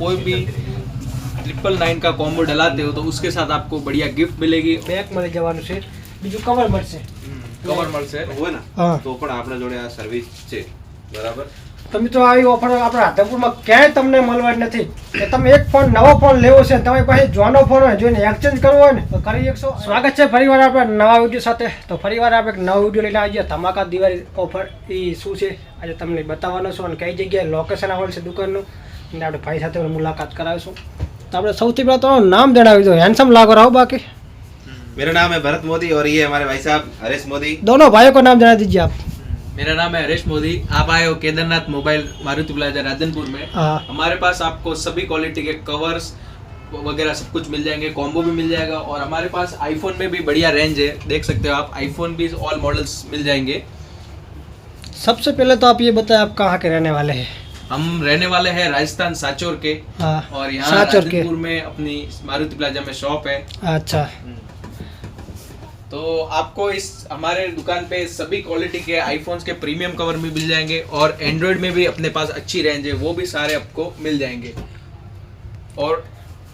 कोई भी 999 का कॉम्बो डलाते हो तो उसके साथ आपको बढ़िया गिफ्ट मिलेगी। બેક મળી જવાનું છે, બીજું કવર મળશે। કવર મળશે હોય ને હા તો પણ આપણા જોડે આ સર્વિસ છે, બરાબર। તો મિત્રો આવી ઓફર આપણા રાધનપુરમાં ક્યાંય તમને મળવાની નથી કે તમે એક ફોન નવો ફોન લેવો છે તમારી પાસે જૂનો ફોન હોય જોઈને એક્સચેન્જ કરવો હોય ને તો કરી શકશો। સ્વાગત છે ફરીવાર આપણા નવા વિડીયો સાથે। તો ફરીવાર આપણે એક નવો વિડીયો લઈને આવી ગયા ધમાકા દિવાળી ઓફર એ શું છે આજે તમને બતાવવાનો છું અને કઈ જગ્યાએ લોકેશન આવેલું છે દુકાનનું અને આપણે ભાઈ સાથે મુલાકાત કરાવીશું। તો આપણે સૌથી પહેલાં તો નામ જણાવી દો, હેન્ડસમ લાગો રહો। बाकी मेरा नाम है भरत मोदी और ये हमारे भाई साहब हरेश मोदी। दोनों भाइयों को नाम जଣା दीजिए आप। मेरा नाम है हरेश मोदी। आप आए हो केदारनाथ मोबाइल मारुति प्लाजा राधनपुर में। हाँ हमारे पास आपको सभी क्वालिटी के कवर्स वगैरह सब कुछ मिल जाएंगे, कॉम्बो भी मिल जाएगा और हमारे पास आईफोन में भी बढ़िया रेंज है, देख सकते हो आप। आईफोन भी ऑल मॉडल्स मिल जाएंगे। सबसे पहले तो आप ये बताएं आप कहाँ के रहने वाले हैं? हम रहने वाले हैं राजस्थान साचोर के हाँ और यहाँ साचोर के। राधनपुर में अपनी मारुति प्लाजा में शॉप है। अच्छा तो आपको इस हमारे दुकान पे सभी क्वालिटी के आईफोन्स के प्रीमियम कवर भी मिल जाएंगे और एंड्रॉयड में भी अपने पास अच्छी रेंज है, वो भी सारे आपको मिल जाएंगे। और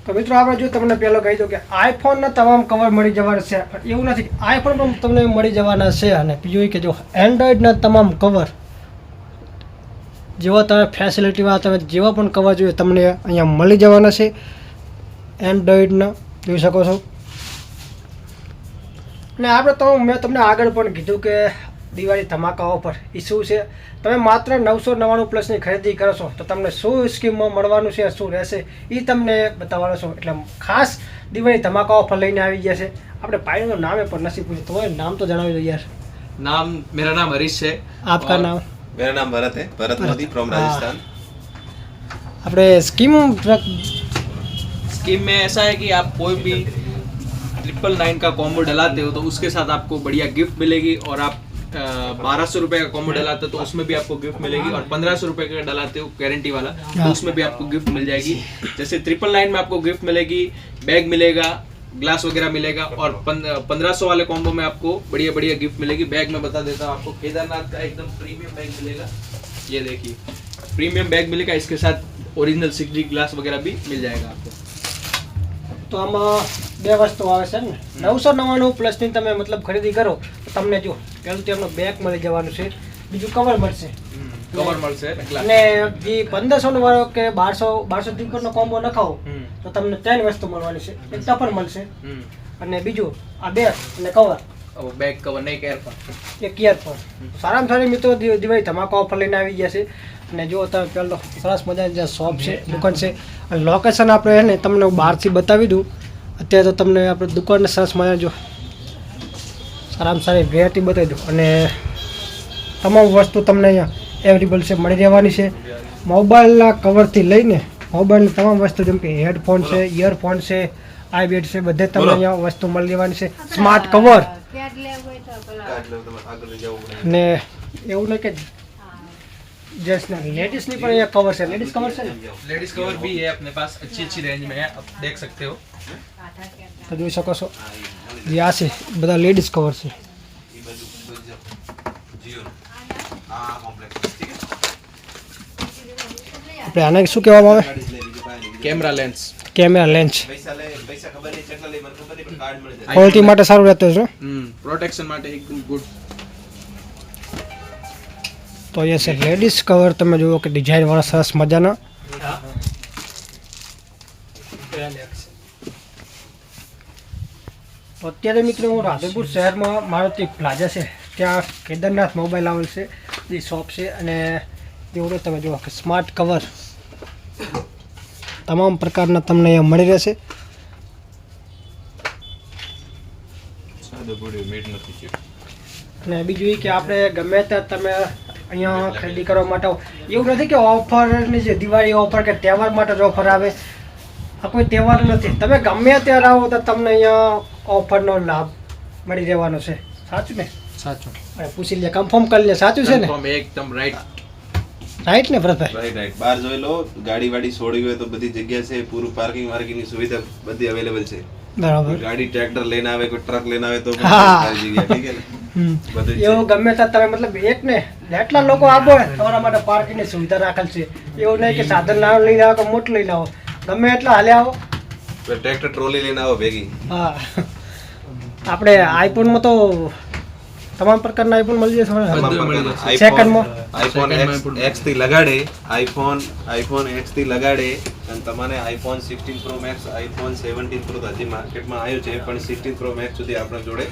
તો મિત્રો આપણે જો તમને પહેલો કહી દો કે આઈફોનના તમામ કવર મળી જવાના છે, પણ એવું નથી કે આઈફોન પણ તમને મળી જવાના છે અને બીજું એ કે જો એન્ડ્રોઈડના તમામ કવર જેવા તમે ફેસિલિટીમાં તમે જેવા પણ કવર જોઈએ તમને અહીંયા મળી જવાના છે એન્ડ્રોઈડના, જોઈ શકો છો। અને આપણે તો મેં તમને આગળ પણ કીધું કે દિવાળી ધમાકા ઓફર એ શું છે, તમે માત્ર 999 પ્લસની ખરીદી કરો છો તો તમને શું સ્કીમમાં મળવાનું છે, શું રહેશે એ તમને બતાવવાનો છું। એટલે ખાસ દિવાળી ધમાકા ઓફર લઈને આવી ગયા છે। આપણે ભાઈનું નામે પણ નથી પૂછ્યું, તમારું નામ તો જણાવી દો યાર। नाम मेरा नाम हरीश है। આપકા और નામ? मेरा नाम भरत है, भरत मोदी फ्रॉम राजस्थान। આપણે स्कीम स्कीम में ऐसा है कि आप कोई भी 999 का कॉम्बो डलाते हो तो उसके साथ आपको बढ़िया गिफ्ट मिलेगी। और आप 1200 रुपए का कॉम्बो डलाते हो तो उसमें भी आपको गिफ्ट मिलेगी और 1500 रुपए का डलाते हो गारंटी वाला तो उसमें भी आपको गिफ्ट मिल जाएगी। जैसे 999 में आपको गिफ्ट मिलेगी, बैग मिलेगा, ग्लास वगैरह मिलेगा और 1500 वाले कॉम्बो में आपको बढ़िया बढ़िया गिफ्ट मिलेगी। बैग में बता देता हूँ आपको, केदारनाथ का एकदम प्रीमियम बैग मिलेगा। ये देखिए प्रीमियम बैग मिलेगा, इसके साथ ओरिजिनल 6D ग्लास वगैरह भी मिल जाएगा आपको। તો આમાં બે વસ્તુ આવે છે ને 999 પ્લસની તમે મતલબ ખરીદી કરો તો તમને જો પહેલું તો એમનો બેગ મળી જવાનું છે, બીજું કવર મળશે કવર મળશે અને જે 1500 વાળો કે 1200 ટીકરનો કોમ્બો નખાવો તો તમને ત્રણ વસ્તુ મળવાની છે, એક ટપર મળશે અને બીજું આ બેગ અને કવર, बैग कवर नहीं एयरफोन, એક ઇયરફોન। સારામાં સારી મિત્રો દિવાળી ધમાકા ઓફર લઈને આવી ગયા છે અને જો તમે પહેલો સરસ મજાની જે શોપ છે દુકાન છે અને લોકેશન આપણે એને તમને હું બહારથી બતાવી દઉં। અત્યારે તો તમને આપણે દુકાનને સરસ મજાની જો સારામાં સારી વેરાયટી બતાવી દઉં અને તમામ વસ્તુ તમને અહીંયા એવેલેબલ છે, મળી રહેવાની છે। મોબાઈલના કવરથી લઈને મોબાઈલની તમામ વસ્તુ જેમ કે હેડફોન છે, ઇયરફોન છે, આઈબેડ છે, બધે તમને અહીંયા વસ્તુ મળી રહેવાની છે। સ્માર્ટ કવર અને એવું નહીં કે जेंट्स ने लेडीज नहीं पर ये कवर से लेडीज कवर से लेडीज कवर भी है अपने पास, अच्छी अच्छी रेंज में है, आप देख सकते हो। तो જોઈ શકો છો જે આ છે બધા લેડીઝ કવર છે। આપણે આને શું કહેવામાં આવે? Camera lens, camera lens. પૈસા ખબર નહીં કેટલા લઈ મને ખબર નહીં પણ કાર્ડ મળી જાય। ક્વોલિટી માટે સારું રહેતું છે। प्रोटेक्शन माटे एकदम गुड। તો એ છે લેડીઝ કવર, તમે જુઓ કે ડિઝાઇન વાળા સરસ મજાના। તો અત્યારે મિત્રો હું રાધનપુર શહેરમાં મારુતિ પ્લાઝા છે ત્યાં કેદારનાથ મોબાઈલ આવેલ છે, એ શોપ છે અને જેવું તમે જુઓ કે સ્માર્ટ કવર તમામ પ્રકારના તમને અહીંયા મળી રહેશે। અને બીજું એ કે આપણે ગમે ત્યાં તમે અહીંયા ખરીદી કરવા માટે એવું નથી કે ઓફરની જે દિવાળી ઓફર કે તહેવાર માટે જ ઓફર આવે, આ કોઈ તહેવાર નથી, તમે ગમે ત્યારે આવો તો તમને અહીંયા ઓફરનો લાભ મળી રહેવાનો છે। સાચું ને? સાચું। અને પૂછી લે, કન્ફર્મ કરી લે, સાચું છે ને? એકદમ રાઈટ રાઈટ ને ભરતભાઈ? રાઈટ। બહાર જોઈ લો, ગાડી વાડી છોડી હોય તો બધી જગ્યા છે, પૂરું પાર્કિંગ વાર્કિંગની સુવિધા બધી અવેલેબલ છે। બરાબર। ગાડી ટ્રેક્ટર લઈને આવે, કોઈ ટ્રક લઈને આવે તો પણ હા। સારી જગ્યા, ઠીક છે ને? બધું જ એવું છે. ગમે ત્યાં તમે મતલબ એક ને એટલા લોકો આપો ને તમારા માટે પાર્કિંગની સુવિધા રાખેલ છે. એવું નહીં કે સાધન લાવો લઈને આવો કે મોટું લઈને આવો, ગમે એટલા હાલે આવો. ટ્રેક્ટર ટ્રોલી લઈને આવો ભેગી. હા, આપણે આઈફોનમાં તો તમામ પ્રકારના આઈફોન મળી જશે તમામ બધું મળી પ્રકારના જશે. સેકન્ડમાં આઈફોન સેકન્ડમાં X થી લગાડે, આઈફોન X થી લગાડે અને તમને iPhone 16 pro max, iPhone 17 pro તો હજી માર્કેટમાં આવ્યું છે, પણ 16 પ્રો મેક્સ સુધી આપણા જોડે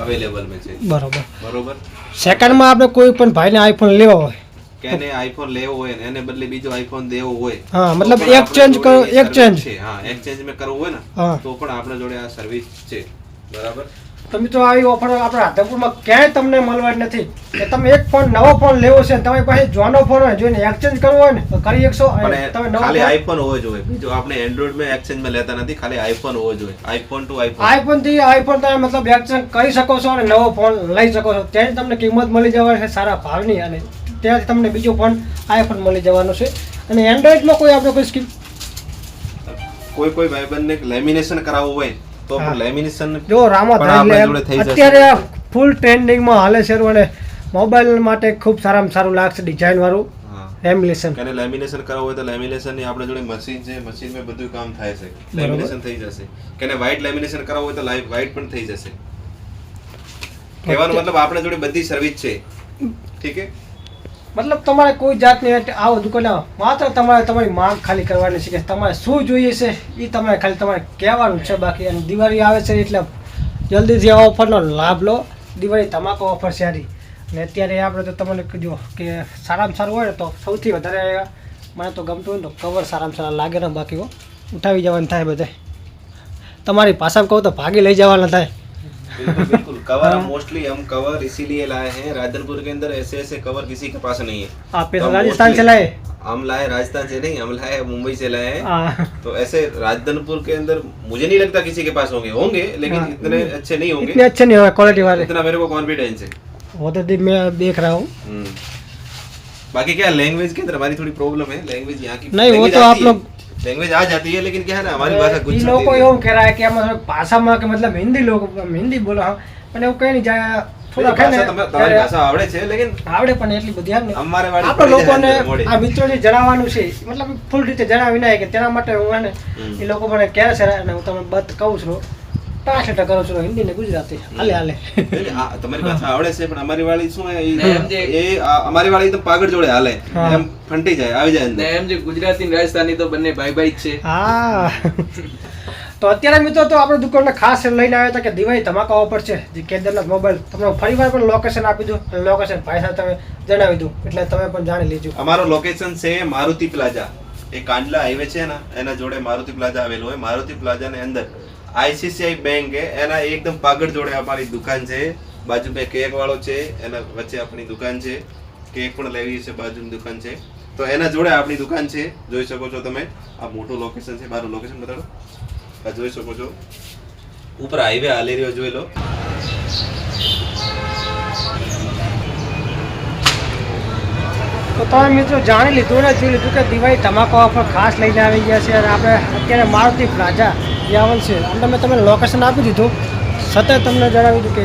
અવેલેબલ છે. બરોબર. બરોબર. સેકન્ડમાં આપણે કોઈ પણ ભાઈને આઈફોન લેવો હોય, કે એને આઈફોન લેવો હોય ને એને બદલે બીજો આઈફોન દેવો હોય, હા, તો મતલબ પણ exchange આપણા જોડે કરો, એ exchange. service છે. હા, એક્સચેન્જ મેં કરવું હોય ને હા. તો પણ આપણા જોડે આ સર્વિસ છે. બરાબર. તો મિત્રો આવી ઓફર આપણા રાધનપુરમાં ક્યાંય તમને મળવાની નથી કે તમે એક ફોન નવો ફોન લેવો છે, તમારી પાસે જૂનો ફોન હોય જોઈને એક્સચેન્જ કરવો હોય ને તો કરી શકશો. અને પણ તમે નવો ખાલી ફોન આઈફોન હોવો જોઈએ, બીજો આપણે એન્ડ્રોઈડ માં એક્સચેન્જ માં લેતા નથી, ખાલી આઈફોન હોવો જોઈએ. IPhone to iPhone. આઈફોન થી આઈફોન તમે મતલબ એક્સચેન્જ કરી શકો છો અને નવો ફોન લઈ શકો છો. ત્યાંથી તમને કિંમત મળી જવાની છે સારા ભાવની, અને ત્યાંથી તમને બીજો ફોન આઈફોન મળી જવાનો છે. અને એન્ડ્રોઈડમાં કોઈ આપણે કોઈ સ્કીમ કોઈ ભાઈબંધને લેમિનેશન કરાવવું હોય તો હા. પણ લેમિનેશન જો રામા પણ આપણા જોડે થઈ જશે. અત્યારે ફૂલ ટ્રેન્ડિંગમાં હાલે છે અને મોબાઈલ માટે ખૂબ સારામાં સારું લાગશે ડિઝાઇન વાળું હા. લેમિનેશન. કેને લેમિનેશન કરાવવું હોય તો લેમિનેશન ની આપણા જોડે મશીન છે, મશીન માં બધું કામ થાય છે, લેમિનેશન થઈ જશે. કેને વ્હાઇટ લેમિનેશન કરાવવું હોય તો વ્હાઇટ પણ થઈ જશે. કહેવાનો મતલબ આપણા જોડે બધી સર્વિસ છે. ઠીક છે. મતલબ તમારે કોઈ જાતની આવો દુકાન માત્ર તમારે તમારી માંગ ખાલી કરવાની છે કે તમારે શું જોઈએ છે એ તમારે ખાલી તમારે કહેવાનું છે. બાકી અને દિવાળી આવે છે એટલે જલ્દીથી આ ઓફરનો લાભ લો. દિવાળી તમાકુ ઓફર છે સારી. અને અત્યારે આપણે તો તમને કીધું કે સારામાં સારું હોય ને તો સૌથી વધારે મને તો ગમતું હોય ને તો કવર સારામાં સારા લાગે ને, બાકી ઉઠાવી જવાનું થાય બધે. તમારી ભાષામાં કહું તો ભાગી લઈ જવાના થાય. बिल्कुल बिल्कुल. कवर हम मोस्टली हम कवर इसीलिए लाए हैं, राधनपुर के अंदर ऐसे ऐसे कवर किसी के पास नहीं है. आप तो राजस्थान से mostly लाए? हम लाए राजस्थान से नहीं, हम लाए मुंबई से लाए हैं. हाँ, तो ऐसे राजधनपुर के अंदर मुझे नहीं लगता किसी के पास होंगे लेकिन हाँ. इतने अच्छे नहीं होंगे. इतने अच्छे नहीं होगा क्वालिटी वाले. इतना मेरे को कॉन्फिडेंस है. वो तो मैं देख रहा हूँ. बाकी क्या लैंग्वेज के अंदर हमारी थोड़ी प्रॉब्लम है. लैंग्वेज यहाँ की नहीं, वो तो आप लोग लैंग्वेज आ जाती है लेकिन क्या है ना हमारी भाषा ये लोग को गुजराती એવું કહેવાય કે આમાં ભાષામાં કે મતલબ હિન્દી લોકો હિન્દી બોલો હા, પણ એવું કઈ નહીં જાય થોડા ખાય ને તમારી ભાષા આવડે છે લેकिन આવડે પણ એટલી બધી આવે ને અમારે વાળી આપણે પડી જાય લોકોને અંદર મોડે. આ મિત્રોને જણાવવાનું છે, મતલબ ફૂલ રીતે જણાવી નાખે કે તેના માટે હું એને એ લોકો મને કહે છે અને હું તમને બત કહું છું, ટ્રાન્સલેટ કરું છું હિન્દી ને ગુજરાતી હાલે હાલે. તમારી ભાષા આવડે છે પણ અમારી વાળી શું ને એમ જે- એ અમારી વાળી તો પાગડ જોડે હાલે હા. એમ ફંટી જાય આવી જાય ને અંદર. એમ જે ગુજરાતી ને રાજસ્થાની તો બંને ભાઈ ભાઈ જ છે. હા. તો અત્યારે મિત્રો તો આપણે દુકાનને ખાસ લઈને આવ્યા હતા કે દિવાળી ધમાકા ઓફર છે જે કેદારનાથ મોબાઈલ. તમને ફરીવાર પણ લોકેશન આપી દઉં અને લોકેશન ભાઈ સાથે તમે જણાવી દઉં એટલે તમે પણ જાણી લેજો. અમારો લોકેશન છે મારુતિ પ્લાઝા. એ કાંડલા હાઈવે છે ને એના જોડે મારુતિ પ્લાઝા આવેલું હોય. મારુતિ પ્લાઝા ની અંદર આઈસીઆઈસીઆઈ બેંક है એના એકદમ પાગડ જોડે અમારી દુકાન છે. બાજુ में કેક વાળો છે, એના વચ્ચે આપણી દુકાન છે. કેક પણ લેવી છે, બાજુની દુકાન છે. તો એના જોડે આપણી દુકાન છે. જોઈ શકો છો તમે. આ મોટું લોકેશન છે. મારું લોકેશન બતાડો. આ જોઈ શકો છો ઉપર હાઈવે હાલી રહ્યો જોઈ લો. તો તમે મિત્રો જાણી લીધું ને જોઈ લીધું કે દિવાળી ધમાકા ઓફર ખાસ લઈને આવી ગયા છે અને આપણે અત્યારે મારુતિ પ્લાઝા જે આવેલ છે અને મેં તમને લોકેશન આપી દીધું, છતાં તમને જણાવી દીધું કે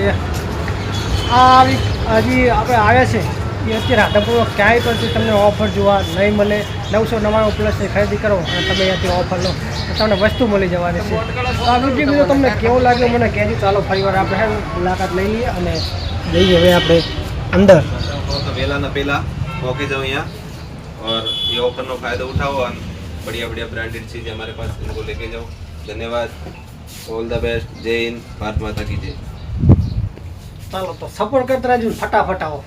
આ આવી હજી આપણે આવ્યા છે એ અત્યારે રાધનપુરમાં ક્યાંય પણ તમને ઓફર જોવા નહીં મળે. 999 પ્લસની ખરીદી કરો અને તમે અહીંયાથી ઓફર લો તો તમને વસ્તુ મળી જવાની છે. તો આ વિડીયો મિત્રો તમને કેવો લાગ્યો મને કહેજો. ચાલો ફરીવાર આપણે હે ને મુલાકાત લઈ લઈએ અને જઈએ હવે આપણે અંદર. तो वेला ना पहला ओके जाओ यहाँ और ये ऑफर नो फायदा उठाओ और बढ़िया बढ़िया ब्रांडेड चीज़ हमारे पास इनको लेके जाओ. धन्यवाद. All the best. जय हिंद. भारत माता की जय. ચાલો તો સપોર્ટ કરતા રહેજો, ફટાફટ આવો.